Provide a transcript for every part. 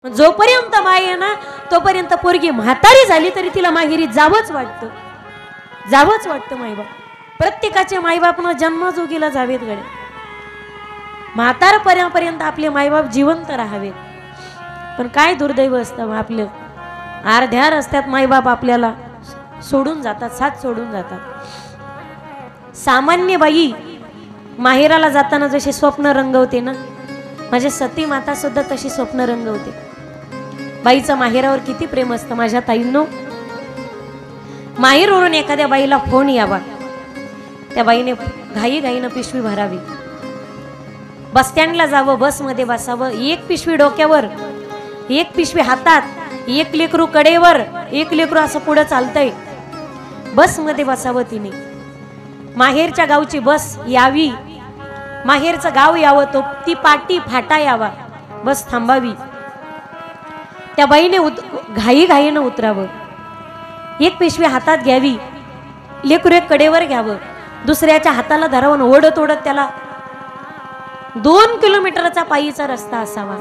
जोपर्यंत माय आहे ना तोपर्यंत पोरगी म्हातारी झाली तरी तिला माहेरी जावंच वाटतं, जावंच वाटतं मायबाप. प्रत्येकाचे मायबाप ना जन्मजोगीला जावेत गडे, म्हातारपर्यंत आपले मायबाप जिवंत राहावेत. पण काय दुर्दैव असतं आपलं, अर्ध्या रस्त्यात मायबाप आपल्याला सोडून जातात, साथ सोडून जातात. सामान्य बाई माहेराला जाताना जशी स्वप्न रंगवते ना, माझी सती माता सुद्धा तशी स्वप्न रंगवते. बाईचं माहेरावर किती प्रेम असतं माझ्या ताईंनो. माहेरवरून एखाद्या बाईला फोन यावा, त्या बाईने घाईघाईनं पिशवी भरावी, बस स्टँडला जावं, बसमध्ये बसावं, एक पिशवी डोक्यावर, एक पिशवी हातात, एक लेकरू कडेवर, एक लेकरू असं पुढं चालतंय, बसमध्ये बसावं तिने. माहेरच्या गावची बस यावी, माहेरचं गाव यावं, तो ती पाटी फाटा यावा, बस थांबावी, त्या बाईने घाईघाईनं उतरावं, एक पिशवी हातात घ्यावी, लेकरू एक कडेवर घ्यावं, दुसऱ्याच्या हाताला धरावून ओढत ओढत त्याला 2 किलोमीटरचा पायीचा रस्ता असावा.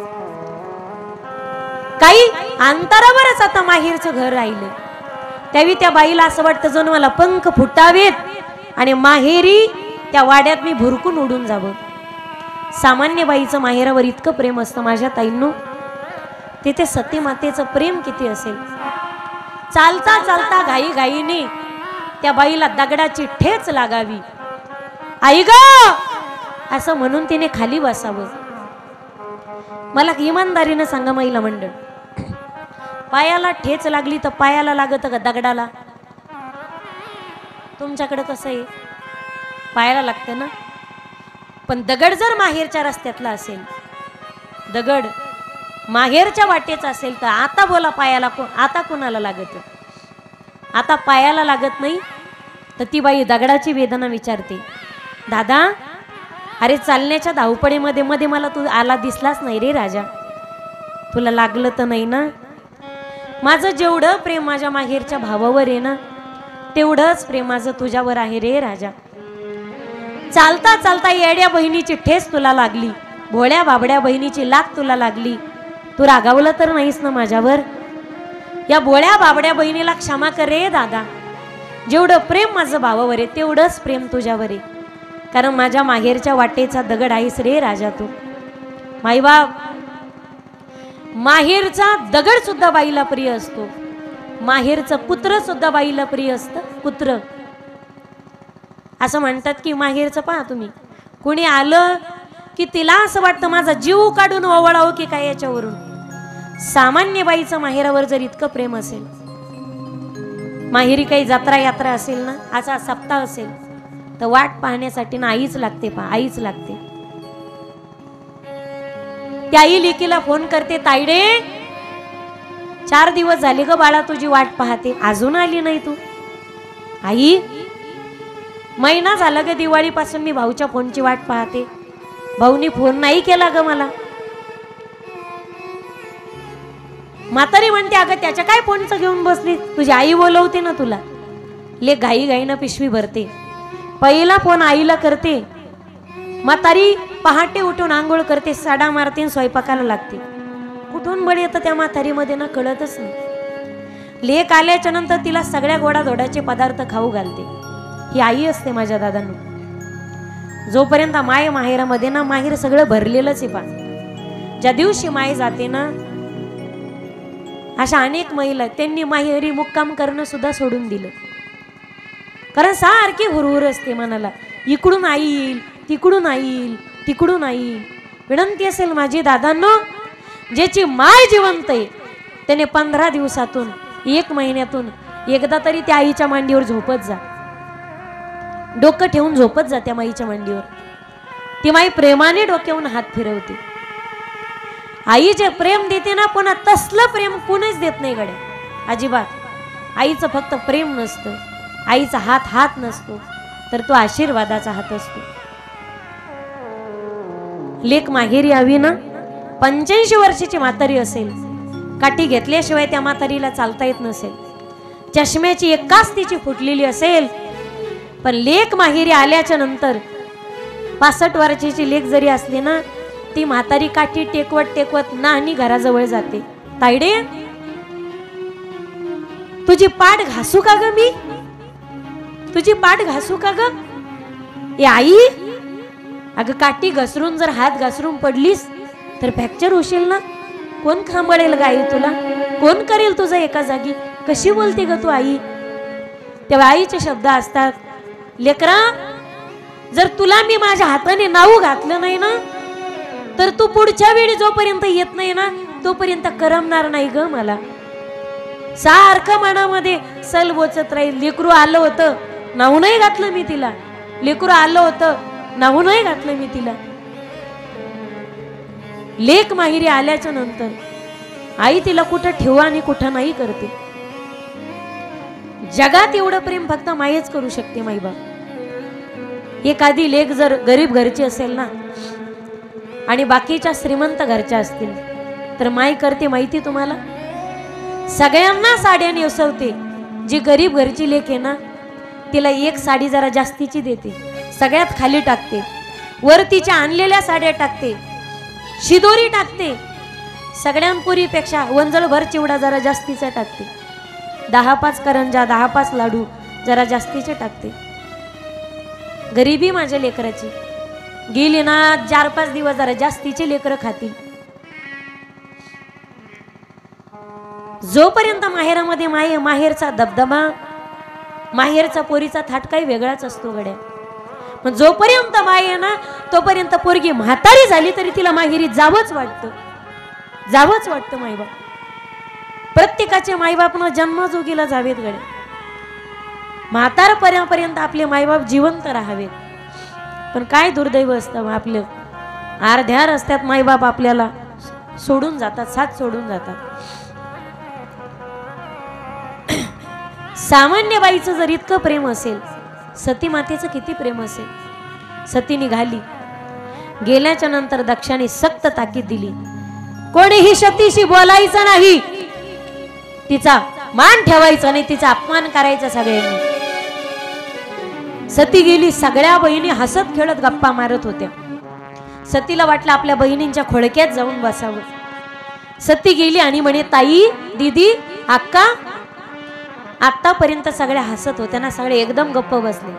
काही अंतरावरच आता माहेरचं घर राहिलं. त्यावेळी त्या बाईला असं वाटतं जणू मला पंख फुटावेत आणि माहेरी त्या वाड्यात मी भुरकून उडून जावं. सामान्य बाईचं माहेरावर इतकं प्रेम असतं माझ्या ताईंनो. तिथे सती मातेचं प्रेम किती असेल. चालता चालता घाईघाईने त्या बाईला दगडाची ठेच लागावी, आई ग असं म्हणून तिने खाली बसावं. मला इमानदारीनं सांगा महिला मंडळ, पायाला ठेच लागली तर पायाला लागत का दगडाला? तुमच्याकडे कसं आहे, पायाला लागतं ना. पण दगड जर माहेरच्या रस्त्यातला असेल, दगड माहेरच्या वाटेचा असेल तर आता बोला पायाला आता कोणाला लागत? आता पायाला लागत नाही तर ती बाई दगडाची वेदना विचारते, दादा अरे चालण्याच्या धावपळीमध्ये मध्ये मला तू आला दिसलाच नाही रे राजा, तुला लागलं तर नाही ना? माझं जेवढं प्रेम माझ्या माहेरच्या भावावर आहे ना तेवढंच प्रेम माझं तुझ्यावर आहे रे राजा. चालता चालता येड्या बहिणीची ठेस तुला लागली, भोळ्या बाबड्या बहिणीची लात तुला लागली, तू रागावलं तर नाहीस ना माझ्यावर? या भोळ्या बाबड्या बहिणीला क्षमा कर रे दादा. जेवढं प्रेम माझं भावावर आहे तेवढंच प्रेम तुझ्यावर आहे, कारण माझ्या माहेरच्या वाटेचा दगड आहेस रे राजा तू. माईबाप, माहेरचा दगड सुद्धा बाईला प्रिय असतो, माहेरचं कुत्र सुद्धा बाईला प्रिय असतं. कुत्र असं म्हणतात की माहेरचं पहा तुम्ही, कुणी आलं की तिला असं वाटतं माझा जीव काढून ओवाळावं की काय याच्यावरून. सामान्य बाईचं माहेरावर जर इतकं प्रेम असेल, माहेरी काही जत्रा यात्रा असेल ना, असा सप्ताह असेल तर वाट पाहण्यासाठी ना आईच लागते, पहा आईच लागते. त्या आई लेकीला फोन करते, ताईडे 4 दिवस झाले ग बाळा तुझी वाट पाहते, अजून आली नाही तू. आई महिना झाला ग दिवाळीपासून मी भाऊच्या फोनची वाट पाहते, भाऊनी फोन नाही केला ग मला. म्हातारी म्हणते, अगं त्याच्या काय फोनचं घेऊन बसली, तुझी आई बोलवते ना तुला. ले घाईघाईनं पिशवी भरते, पहिला फोन आईला करते. म्हातारी पहाटे उठून आंघोळ करते, साडा मारते, स्वयंपाकाला लागते. कुठून बळ येतं त्या म्हातारीमध्ये ना कळतच नाही. लेक आल्याच्या नंतर तिला सगळ्या गोडाधोडाचे पदार्थ खाऊ घालते. ही आई असते माझ्या दादांनो. जोपर्यंत माय माहेरामध्ये ना, माहेर सगळं भरलेलंच आहे. पा ज्या दिवशी माय जाते ना, अशा अनेक महिला त्यांनी माहेरी मुक्काम करणं सुद्धा सोडून दिलं, कारण सारखी हुरहुर असते मनाला, इकडून आई येईल, तिकडून आई येईल, तिकडून आई येईल. विनंती असेल माझी दादांनो, ज्याची माय जिवंत आहे त्याने 15 दिवसातून 1 महिन्यातून एकदा तरी त्या आईच्या मांडीवर झोपत जा, डोकं ठेवून झोपत जा त्या माईच्या मांडीवर. ती माई प्रेमाने डोक्यावरून हात फिरवते. आई जे प्रेम देते ना, पुन्हा तसलं प्रेम कोणीच देत नाही गड्या, अजिबात. आईचं फक्त प्रेम नसतं, आईचा हात नसतो, तर तो आशीर्वादाचा हात असतो. लेक माहेरी यावी ना, 85 वर्षाची म्हातारी असेल, काठी घेतल्याशिवाय त्या म्हातारीला चालता येत नसेल, चष्म्याची एक कास तिची फुटलेली असेल, पण लेक माहेरी आल्याच्या नंतर 65 वर्षाची लेक जरी असली ना, ती म्हातारी काठी टेकवत टेकवत नाहनी घराजवळ जाते. तायडे तुझी पाठ घासू का ग मी, तुझी पाठ घासू का ग? ए आई, अगं काठी घसरून जर हात घसरून पडलीस तर फ्रॅक्चर होशील ना. कोण थांबळेल ग आई तुला, कोण करेल तुझं एका जागी? कशी बोलते ग तू आई? तेव्हा आईचे शब्द असतात, लेकरा जर तुला मी माझ्या हाताने नाऊ घातलं नाही ना तर तू पुढच्या वेळी जोपर्यंत येत नाही ना तोपर्यंत करमणार नाही ग मला. सारखं मनामध्ये सल बोचत राहील. लेकरू आलं होतं नाऊ नाही घातलं मी तिला, लेकरू आलं होतं नाऊ नाही घातलं मी तिला. लेक माहेरी आल्याच्या नंतर आई तिला कुठं ठेवा आणि कुठं नाही करते. जगात एवढं प्रेम फक्त मायच करू शकते माईबाप. एखादी लेक जर गरीब घरची असेल ना आणि बाकीच्या श्रीमंत घरच्या असतील तर माय करते माहिती तुम्हाला, सगळ्यांना साड्या नेसवते. जी गरीब घरची लेक आहे ना तिला एक साडी जरा जास्तीची देते, सगळ्यात खाली टाकते, वर तिच्या आणलेल्या साड्या टाकते, शिदोरी टाकते, सगळ्यांपुरीपेक्षा वंजळभर चिवडा जरा जास्तीचा टाकते, 10-5 करंजा 10-5 लाडू जरा जास्तीचे टाकते. गरीबी माझ्या लेकराची गेली ना 4-5 दिवस जरा जास्तीचे लेकरं खातील. जोपर्यंत माहेरामध्ये माहेरचा दबदबा, माहेरचा पोरीचा थाट काही वेगळाच असतो गड्या. पण जोपर्यंत माय आहे ना तोपर्यंत पोरगी म्हातारी झाली तरी तिला माहेरी जावंच वाटतं, जावंच वाटतं. मायबाप प्रत्येकाचे मायबापनं जन्मजोगीला जावेत गड्या. म्हातारपर्यंत आपले मायबाप जिवंत राहावेत. पण काय दुर्दैव असतं आपलं, अर्ध्या रस्त्यात मायबाप आपल्याला सोडून जातात, साथ सोडून जातात. सामान्य बाईचं जर इतकं प्रेम असेल, सती मातेचं किती प्रेम असेल. सती निघाली, गेल्याच्या नंतर दक्षाने सक्त ताकीद दिली, कोणीही सतीशी बोलायचं नाही, तिचा मान ठेवायचा नाही, तिचा अपमान करायचा सगळ्यांनी. सती गेली, सगळ्या बहिणी हसत खेळत गप्पा मारत होत्या. सतीला वाटलं आपल्या बहिणींच्या खोडक्यात जाऊन बसावं. सती गेली आणि म्हणे, ताई, दीदी, अक्का. आतापर्यंत सगळ्या हसत होत्या ना, सगळे एकदम गप्प बसले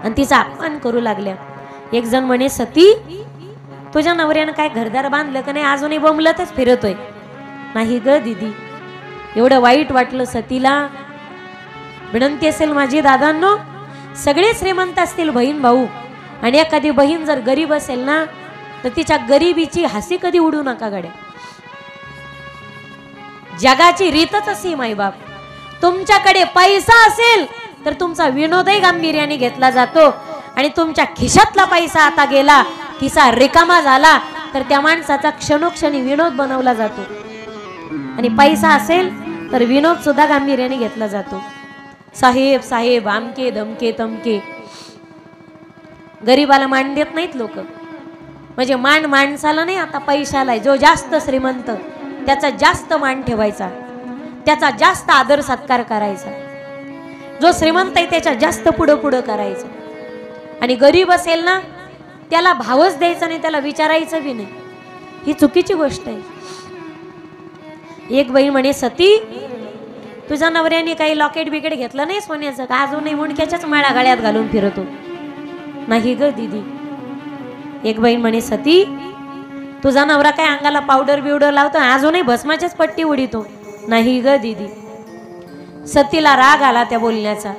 आणि तिचा अपमान करू लागल्या. एक जण म्हणे, सती तुझ्या नवऱ्यानं काय घरदार बांधलं का नाही, अजूनही बोंबलतच फिरतोय. नाही ग दीदी. एवढं वाईट वाटलं सतीला. विनंती असेल माझी दादांनो, सगळे श्रीमंत असतील बहीण भाऊ आणि एखादी बहीण जर गरीब असेल ना तर तिच्या गरिबीची हसी कधी उडू नका गड्या. जगाची रीतच अशी मायबाप, तुमच्याकडे पैसा असेल तर तुमचा विनोदही गांभीर्याने घेतला जातो आणि तुमच्या खिशातला पैसा आता गेला, खिसा रिकामा झाला तर त्या माणसाचा क्षणोक्षणी विनोद बनवला जातो. आणि पैसा असेल तर विनोद सुद्धा गांभीर्याने घेतला जातो. साहेब साहेब, आमके धमके तमके. गरीबाला मान देत नाहीत लोक. म्हणजे मान माणसाला नाही, आता पैशाला. जो जास्त श्रीमंत त्याचा जास्त मान ठेवायचा, त्याचा जास्त आदर सत्कार करायचा. जो श्रीमंत आहे त्याच्या जास्त पुढं पुढं करायचं. आणि गरीब असेल ना त्याला भावच द्यायचा नाही, त्याला विचारायचं बी नाही. ही चुकीची गोष्ट आहे. एक बहीण म्हणे, सती तुझ्या नवऱ्याने काही लॉकेट बिकेट घेतलं नाही सोन्याचं का, अजूनही मुंडक्याच्याच माळा गळ्यात घालून फिरतो. नाही ग दीदी. एक बहीण म्हणे, सती तुझा नवरा काय अंगाला पावडर बिवडर लावतो, अजूनही भस्माच्याच पट्टी उडीतो. नाही ग दीदी. सतीला राग आला त्या बोलण्याचा.